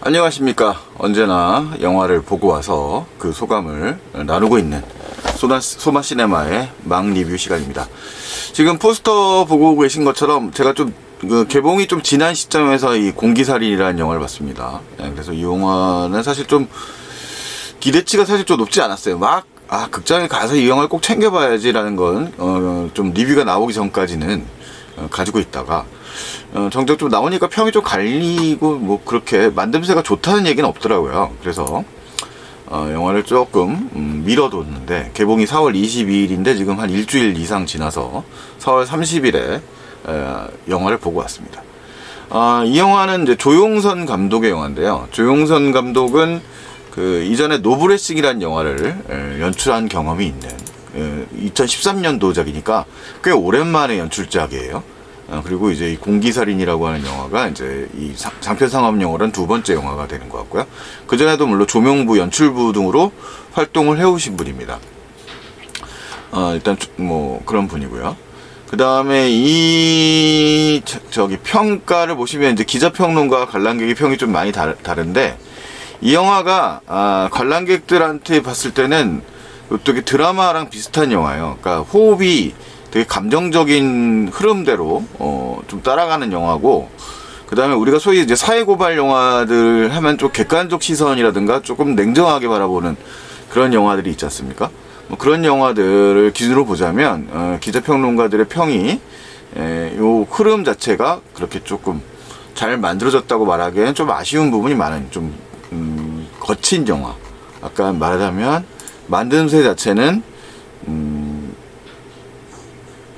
안녕하십니까. 언제나 영화를 보고 와서 그 소감을 나누고 있는 소마시네마의 막 리뷰 시간입니다. 지금 포스터 보고 계신 것처럼 제가 좀 개봉이 좀 지난 시점에서 이 공기살인이라는 영화를 봤습니다. 그래서 이 영화는 사실 좀 기대치가 사실 좀 높지 않았어요. 극장에 가서 이 영화를 꼭 챙겨봐야지라는 건 좀 리뷰가 나오기 전까지는 가지고 있다가 정작 좀 나오니까 평이 좀 갈리고 뭐 그렇게 만듦새가 좋다는 얘기는 없더라고요. 그래서 영화를 조금 미뤄뒀는데, 개봉이 4월 22일인데 지금 한 일주일 이상 지나서 4월 30일에 영화를 보고 왔습니다. 이 영화는 이제 조용선 감독의 영화인데요. 조용선 감독은 그 이전에 노브레싱이라는 영화를 연출한 경험이 있는 2013년도작이니까 꽤 오랜만에 연출작이에요. 그리고 이제 이 공기살인이라고 하는 영화가 이제 이 장편 상업 영화로는 두 번째 영화가 되는 것 같고요. 그 전에도 물론 조명부, 연출부 등으로 활동을 해오신 분입니다. 일단 뭐 그런 분이고요. 그 다음에 평가를 보시면 이제 기자평론가와 관람객의 평이 좀 많이 다른데, 이 영화가 관람객들한테 봤을 때는 되게 드라마랑 비슷한 영화예요. 그러니까 호흡이 되게 감정적인 흐름대로 좀 따라가는 영화고, 그 다음에 우리가 소위 이제 사회고발 영화들 하면 좀 객관적 시선이라든가 조금 냉정하게 바라보는 그런 영화들이 있지 않습니까? 뭐 그런 영화들을 기준으로 보자면 기자평론가들의 평이 요 흐름 자체가 그렇게 조금 잘 만들어졌다고 말하기에는 좀 아쉬운 부분이 많은, 좀 거친 영화. 아까 말하자면 만듦새 자체는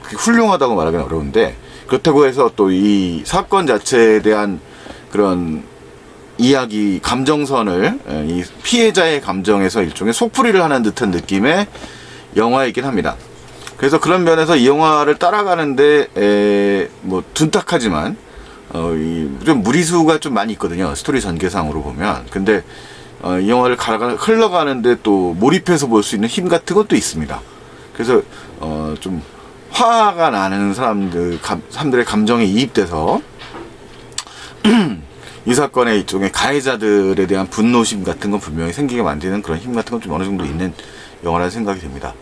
훌륭하다고 말하기는 어려운데, 그렇다고 해서 또 이 사건 자체에 대한 그런 이야기, 감정선을 이 피해자의 감정에서 일종의 속풀이를 하는 듯한 느낌의 영화이긴 합니다. 그래서 그런 면에서 이 영화를 따라가는데 뭐 둔탁하지만 좀 무리수가 좀 많이 있거든요, 스토리 전개상으로 보면. 근데 이 영화를 흘러가는데 또 몰입해서 볼 수 있는 힘 같은 것도 있습니다. 그래서 좀 화가 나는 사람들의 감정에 이입돼서 이 사건의 일종의 가해자들에 대한 분노심 같은 건 분명히 생기게 만드는 그런 힘 같은 건 좀 어느 정도 있는 영화라는 생각이 듭니다.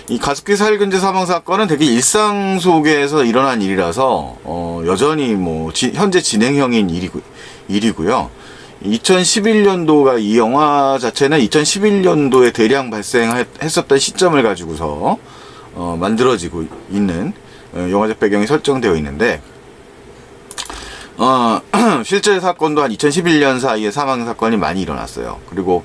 이 가습기 살균제 사망 사건은 되게 일상 속에서 일어난 일이라서 여전히 뭐 현재 진행형인 일이고요. 2011년도가 이 영화 자체는 2011년도에 대량 발생했었던 시점을 가지고서 만들어지고 있는 영화적 배경이 설정되어 있는데, 실제 사건도 한 2011년 사이에 사망 사건이 많이 일어났어요. 그리고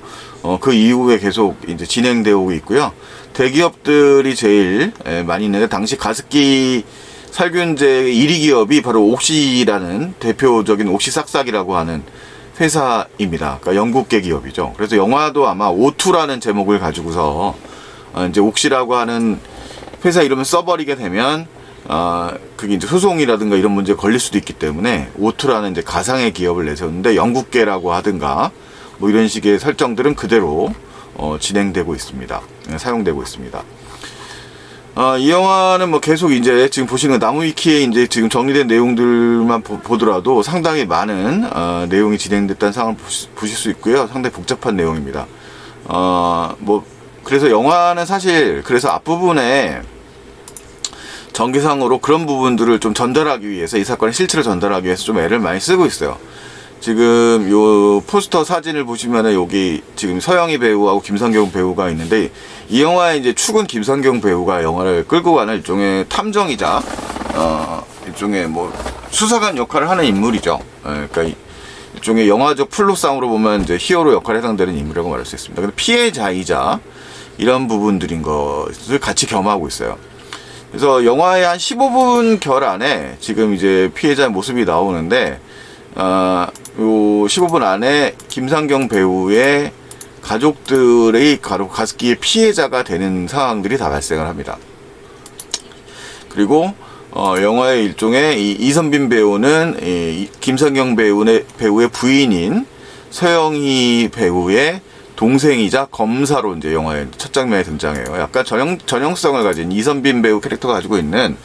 그 이후에 계속 이제 진행되고 있고요. 대기업들이 제일 많이 있는데, 당시 가습기 살균제 1위 기업이 바로 옥시라는 대표적인 옥시 싹싹이라고 하는 회사입니다. 그러니까 영국계 기업이죠. 그래서 영화도 아마 O2라는 제목을 가지고서 이제 옥시라고 하는 회사 이름을 써버리게 되면 그게 이제 소송이라든가 이런 문제에 걸릴 수도 있기 때문에 O2라는 이제 가상의 기업을 내세웠는데, 영국계라고 하든가 뭐 이런 식의 설정들은 그대로 진행되고 있습니다. 사용되고 있습니다. 이 영화는 뭐 계속 이제 지금 보시는 나무위키에 이제 지금 정리된 내용들만 보더라도 상당히 많은 내용이 진행됐다는 상황을 보실 수 있고요. 상당히 복잡한 내용입니다. 뭐 그래서 영화는 사실 그래서 앞부분에 전개상으로 그런 부분들을 좀 전달하기 위해서, 이 사건의 실체를 전달하기 위해서 좀 애를 많이 쓰고 있어요. 지금 요 포스터 사진을 보시면은 여기 지금 서영희 배우하고 김성경 배우가 있는데, 이 영화에 이제 축은 김성경 배우가 영화를 끌고 가는 일종의 탐정이자 일종의 뭐 수사관 역할을 하는 인물이죠. 그러니까 일종의 영화적 플롯상으로 보면 이제 히어로 역할에 해당되는 인물이라고 말할 수 있습니다. 근데 피해자이자 이런 부분들인 것을 같이 겸하고 있어요. 그래서 영화의 한 15분 결 안에 지금 이제 피해자의 모습이 나오는데, 요 15분 안에 김상경 배우의 가족들의 가습기의 피해자가 되는 상황들이 다 발생을 합니다. 그리고 영화의 일종의 이선빈 배우는 김상경 배우의 부인인 서영희 배우의 동생이자 검사로 이제 영화의 첫 장면에 등장해요. 약간 전형성을 가진 이선빈 배우 캐릭터가 가지고 있는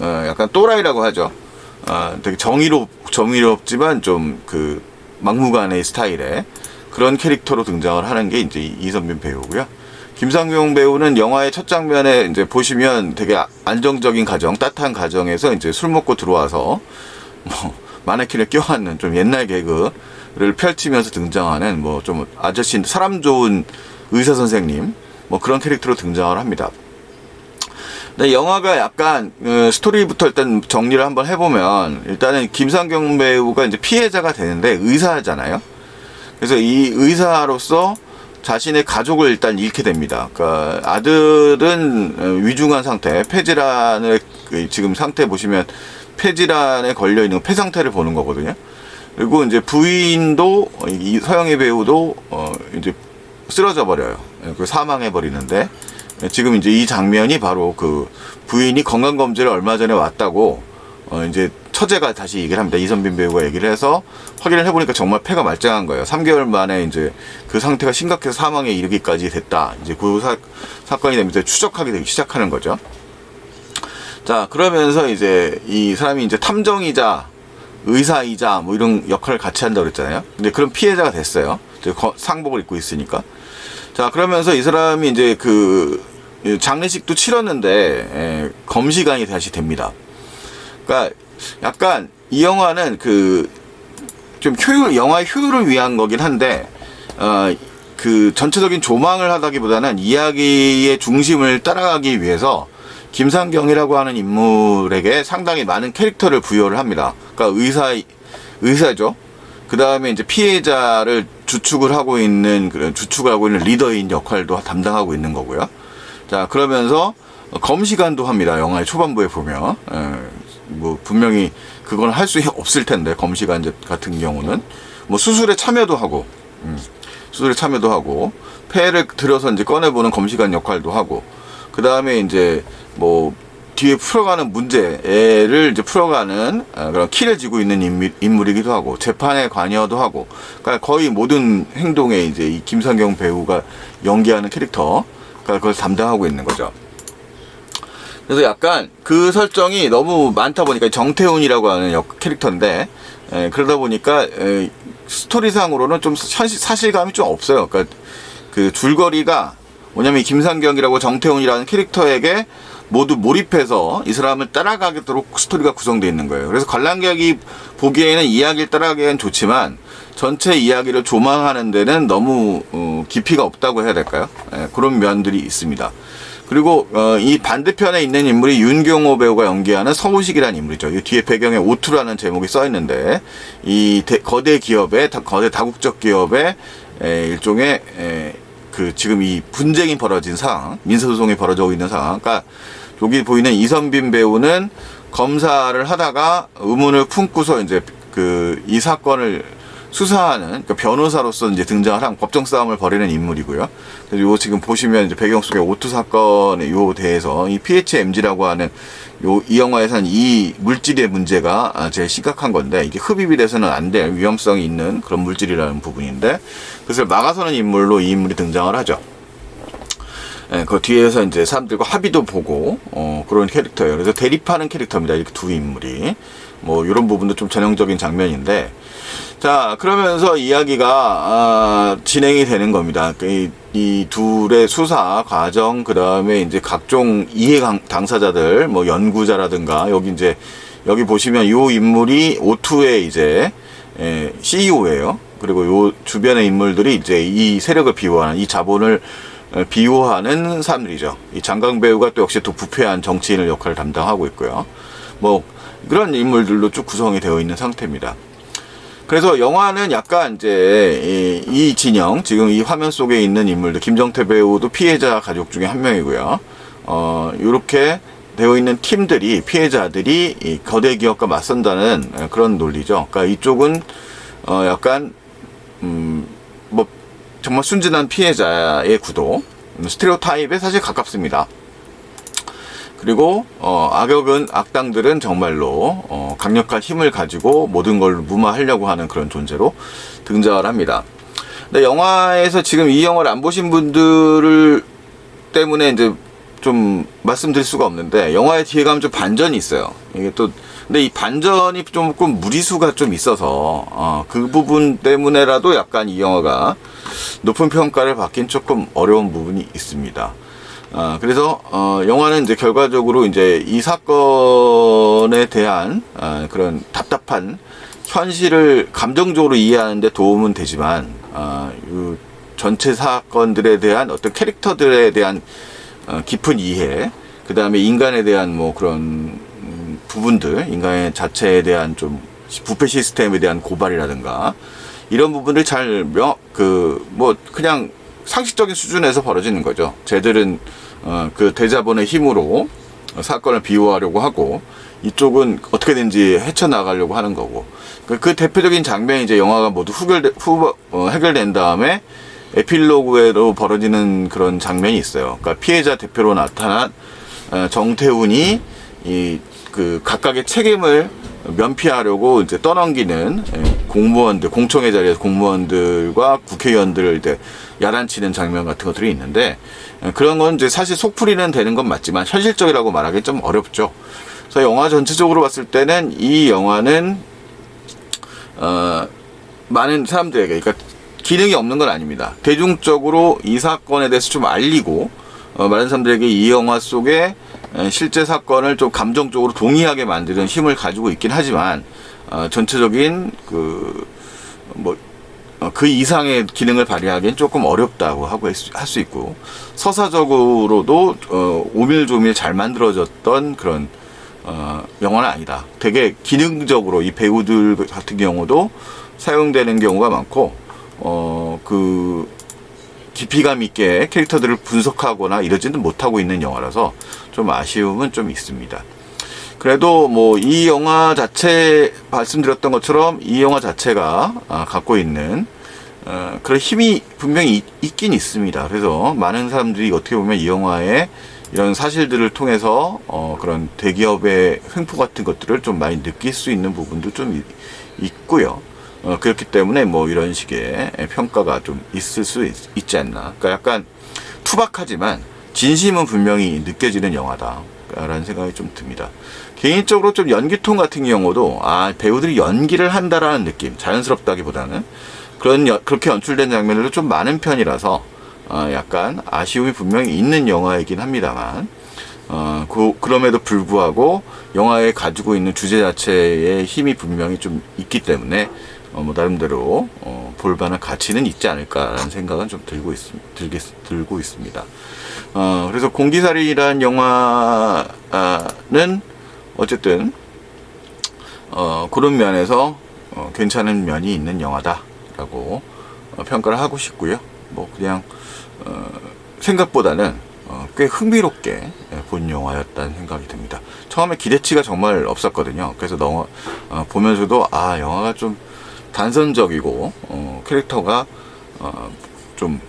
약간 또라이라고 하죠. 되게 정의롭지만 좀 막무가내의 스타일의 그런 캐릭터로 등장을 하는 게 이제 이선빈 배우고요. 김상경 배우는 영화의 첫 장면에 이제 보시면 되게 안정적인 가정, 따뜻한 가정에서 이제 술 먹고 들어와서 뭐 마네킹을 껴안는 좀 옛날 개그를 펼치면서 등장하는 뭐 좀 아저씨, 사람 좋은 의사 선생님 뭐 그런 캐릭터로 등장을 합니다. 근데 영화가 약간 스토리부터 일단 정리를 한번 해보면, 일단은 김상경 배우가 이제 피해자가 되는데 의사잖아요. 그래서 이 의사로서 자신의 가족을 일단 잃게 됩니다. 그러니까 아들은 위중한 상태, 폐질환을 지금 상태 보시면 폐질환에 걸려 있는 폐 상태를 보는 거거든요. 그리고 이제 부인도 이 서영애 배우도 이제 쓰러져 버려요. 그 사망해 버리는데, 지금 이제 이 장면이 바로 그 부인이 건강검진을 얼마 전에 왔다고 이제 처제가 다시 얘기를 합니다. 이선빈 배우가 얘기를 해서 확인을 해보니까 정말 폐가 말짱한 거예요. 3개월 만에 이제 그 상태가 심각해서 사망에 이르기까지 됐다. 이제 그 사건이 되면서 추적하게 되기 시작하는 거죠. 자, 그러면서 이제 이 사람이 이제 탐정이자 의사이자 뭐 이런 역할을 같이 한다고 그랬잖아요. 근데 그런 피해자가 됐어요. 이제 상복을 입고 있으니까. 자, 그러면서 이 사람이 이제 그 장례식도 치렀는데 검시관이 다시 됩니다. 그러니까 약간 이 영화는 그 좀 영화의 효율을 위한 거긴 한데, 그 전체적인 조망을 하다기보다는 이야기의 중심을 따라가기 위해서 김상경이라고 하는 인물에게 상당히 많은 캐릭터를 부여를 합니다. 그러니까 의사죠. 그 다음에 이제 피해자를 주축을 하고 있는 리더인 역할도 담당하고 있는 거고요. 자, 그러면서 검시관도 합니다. 영화의 초반부에 보면. 뭐 분명히 그건 할 수 없을 텐데, 검시관 같은 경우는 뭐 수술에 참여도 하고, 폐를 들어서 이제 꺼내보는 검시관 역할도 하고, 그 다음에 이제 뭐 뒤에 풀어가는 문제를 이제 풀어가는 그런 키를 쥐고 있는 인물이기도 하고, 재판에 관여도 하고, 그러니까 거의 모든 행동에 이제 이 김상경 배우가 연기하는 캐릭터, 그러니까 그걸 담당하고 있는 거죠. 그래서 약간 그 설정이 너무 많다 보니까, 정태훈이라고 하는 캐릭터인데, 그러다 보니까 스토리상으로는 좀 사실감이 좀 없어요. 그러니까 그 줄거리가 뭐냐면, 김상경이라고 정태훈이라는 캐릭터에게 모두 몰입해서 이 사람을 따라가도록 스토리가 구성되어 있는 거예요. 그래서 관람객이 보기에는 이야기를 따라가기엔 좋지만, 전체 이야기를 조망하는 데는 너무 깊이가 없다고 해야 될까요? 그런 면들이 있습니다. 그리고 이 반대편에 있는 인물이 윤경호 배우가 연기하는 서우식이라는 인물이죠. 이 뒤에 배경에 오투라는 제목이 써 있는데, 이 거대 다국적 기업의 일종의 그 지금 이 분쟁이 벌어진 상황, 민사소송이 벌어지고 있는 상황. 그러니까 여기 보이는 이선빈 배우는 검사를 하다가 의문을 품고서 이제 그 이 사건을 수사하는, 그러니까 변호사로서 이제 등장을 한 법정 싸움을 벌이는 인물이고요. 그래서 요 지금 보시면 이제 배경 속에 오투 사건에 요 대해서 이 PHMG라고 하는 이 영화에서는 이 물질의 문제가 제일 심각한 건데, 이게 흡입이 돼서는 안 될 위험성이 있는 그런 물질이라는 부분인데, 그것을 막아서는 인물로 이 인물이 등장을 하죠. 그 뒤에서 이제 사람들과 합의도 보고 그런 캐릭터예요. 그래서 대립하는 캐릭터입니다. 이렇게 두 인물이. 뭐 이런 부분도 좀 전형적인 장면인데, 자, 그러면서 이야기가 진행이 되는 겁니다. 이 둘의 수사 과정, 그 다음에 이제 각종 이해 당사자들, 뭐 연구자라든가, 여기 보시면 이 인물이 O2의 이제 CEO예요. 그리고 요 주변의 인물들이 이제 이 세력을 비호하는, 이 자본을 비호하는 사람들이죠. 이 장강 배우가 또 역시 또 부패한 정치인을 역할을 담당하고 있고요. 뭐 그런 인물들로 쭉 구성이 되어 있는 상태입니다. 그래서 영화는 약간 이제 이 진영, 지금 이 화면 속에 있는 인물들, 김정태 배우도 피해자 가족 중에 한 명이고요. 이렇게 되어 있는 팀들이, 피해자들이 이 거대 기업과 맞선다는 그런 논리죠. 그러니까 이쪽은 약간 뭐 정말 순진한 피해자의 구도, 스테레오타입에 사실 가깝습니다. 그리고 악당들은 정말로 강력한 힘을 가지고 모든 걸 무마하려고 하는 그런 존재로 등장을 합니다. 근데 영화에서 지금 이 영화를 안 보신 분들을 때문에 이제 좀 말씀드릴 수가 없는데, 영화의 뒤에 가면 좀 반전이 있어요. 이게 또 근데 이 반전이 조금 무리수가 좀 있어서 그 부분 때문에라도 약간 이 영화가 높은 평가를 받긴 조금 어려운 부분이 있습니다. 그래서 영화는 이제 결과적으로 이제 이 사건에 대한 그런 답답한 현실을 감정적으로 이해하는 데 도움은 되지만 이 전체 사건들에 대한 어떤 캐릭터들에 대한 깊은 이해, 그 다음에 인간에 대한 뭐 그런 부분들, 인간의 자체에 대한 좀 부패 시스템에 대한 고발이라든가 이런 부분을 잘 뭐 그냥 상식적인 수준에서 벌어지는 거죠. 쟤들은 그 대자본의 힘으로 사건을 비호하려고 하고 이쪽은 어떻게든지 헤쳐나가려고 하는 거고, 그 대표적인 장면이 이제 영화가 모두 해결된 다음에 에필로그로 벌어지는 그런 장면이 있어요. 그러니까 피해자 대표로 나타난 정태훈이 그 각각의 책임을 면피하려고 이제 떠넘기는 공무원들, 공청회 자리에서 공무원들과 국회의원들을 이제 야단치는 장면 같은 것들이 있는데, 그런 건 이제 사실 속풀이는 되는 건 맞지만 현실적이라고 말하기 좀 어렵죠. 그래서 영화 전체적으로 봤을 때는 이 영화는 많은 사람들에게, 그러니까 기능이 없는 건 아닙니다. 대중적으로 이 사건에 대해서 좀 알리고 많은 사람들에게 이 영화 속에 실제 사건을 좀 감정적으로 동의하게 만드는 힘을 가지고 있긴 하지만 전체적인 그 이상의 기능을 발휘하기엔 조금 어렵다고 하고 할 수 있고, 서사적으로도 오밀조밀 잘 만들어졌던 그런 영화는 아니다. 되게 기능적으로 이 배우들 같은 경우도 사용되는 경우가 많고 그 깊이감 있게 캐릭터들을 분석하거나 이러지는 못하고 있는 영화라서 좀 아쉬움은 좀 있습니다. 그래도 뭐 이 영화 자체, 말씀드렸던 것처럼 이 영화 자체가 갖고 있는 그런 힘이 분명히 있긴 있습니다. 그래서 많은 사람들이 어떻게 보면 이 영화의 이런 사실들을 통해서 그런 대기업의 횡포 같은 것들을 좀 많이 느낄 수 있는 부분도 좀 있고요. 그렇기 때문에 뭐 이런 식의 평가가 좀 있을 수 있지 않나. 그러니까 약간 투박하지만 진심은 분명히 느껴지는 영화다 라는 생각이 좀 듭니다. 개인적으로 좀 연기톤 같은 경우도 배우들이 연기를 한다라는 느낌, 자연스럽다기보다는 그렇게 연출된 장면들도 좀 많은 편이라서 약간 아쉬움이 분명히 있는 영화이긴 합니다만, 그럼에도 불구하고 영화에 가지고 있는 주제 자체의 힘이 분명히 좀 있기 때문에 뭐 나름대로 볼만한 가치는 있지 않을까라는 생각은 좀 들고 있습니다. 그래서 공기살인이라는 영화는 어쨌든 그런 면에서 괜찮은 면이 있는 영화다라고 평가를 하고 싶고요. 뭐 그냥 생각보다는 꽤 흥미롭게 본 영화였다는 생각이 듭니다. 처음에 기대치가 정말 없었거든요. 그래서 보면서도 영화가 좀 단선적이고 캐릭터가 좀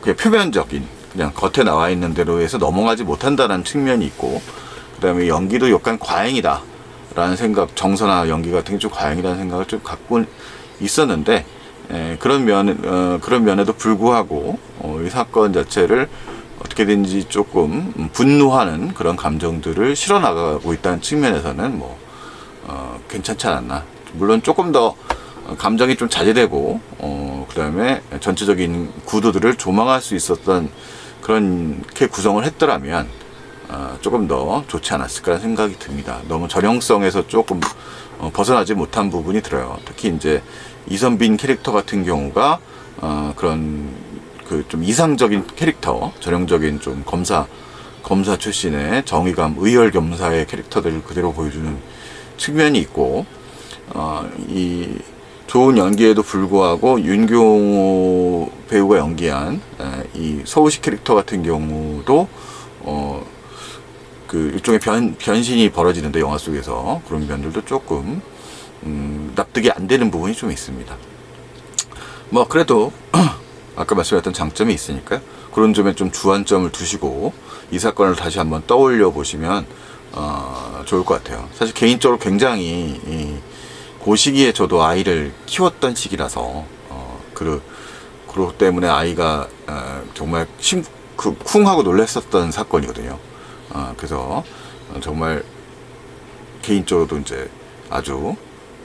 그냥 표면적인, 그냥 겉에 나와 있는 대로 해서 넘어가지 못한다는 측면이 있고, 그 다음에 연기도 약간 과잉이다 라는 생각, 정서나 연기 같은 게 좀 과잉이라는 생각을 좀 갖고 있었는데, 그런 면에도 불구하고 이 사건 자체를 어떻게든지 조금 분노하는 그런 감정들을 실어나가고 있다는 측면에서는 뭐 괜찮지 않았나. 물론 조금 더 감정이 좀 자제되고 그 다음에 전체적인 구도들을 조망할 수 있었던 그렇게 구성을 했더라면 조금 더 좋지 않았을까 생각이 듭니다. 너무 전형성에서 조금 벗어나지 못한 부분이 들어요. 특히 이제 이선빈 캐릭터 같은 경우가 그런 그 좀 이상적인 캐릭터, 전형적인 좀 검사 출신의 정의감, 의열 검사의 캐릭터들을 그대로 보여주는 측면이 있고, 이 좋은 연기에도 불구하고 윤경호 배우가 연기한 이 서우시 캐릭터 같은 경우도 그 일종의 변신이 벌어지는데, 영화 속에서 그런 면들도 조금 납득이 안 되는 부분이 좀 있습니다. 뭐 그래도 아까 말씀드렸던 장점이 있으니까요. 그런 점에 좀 주안점을 두시고 이 사건을 다시 한번 떠올려 보시면 좋을 것 같아요. 사실 개인적으로 굉장히 그 시기에 저도 아이를 키웠던 시기라서 그것 때문에 아이가 정말 쿵 하고 놀랐었던 사건이거든요. 그래서 정말 개인적으로도 이제 아주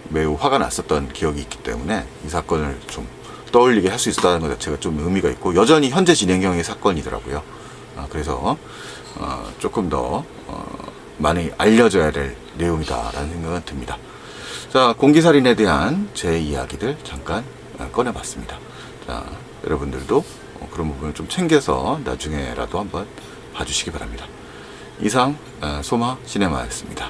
매우 화가 났었던 기억이 있기 때문에 이 사건을 좀 떠올리게 할 수 있었다는 것 자체가 좀 의미가 있고, 여전히 현재 진행형의 사건이더라고요. 그래서 조금 더 많이 알려져야 될 내용이다라는 생각은 듭니다. 자, 공기살인에 대한 제 이야기들 잠깐 꺼내봤습니다. 자, 여러분들도 그런 부분을 좀 챙겨서 나중에라도 한번 봐주시기 바랍니다. 이상 소마 시네마였습니다.